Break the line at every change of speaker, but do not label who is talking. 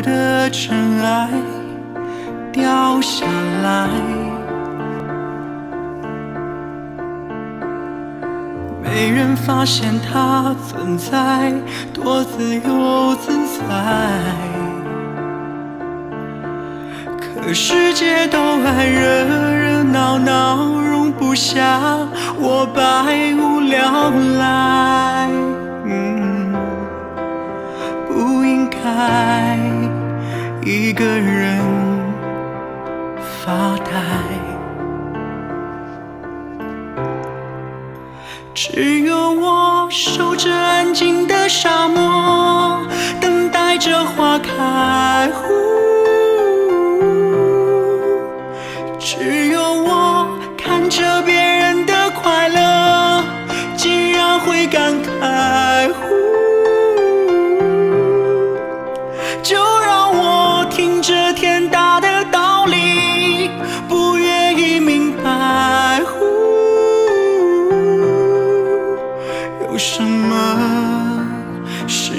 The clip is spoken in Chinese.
的尘埃掉下来，没人发现它存在，多自由自在。可世界都爱热热闹闹，容不下我百无聊赖。不应该一个人发呆，只有我守着安静的沙漠，等待着花开。只有我看着别人的快乐，竟然会感慨。就让我听着天大的道理，不愿意明白。有什么是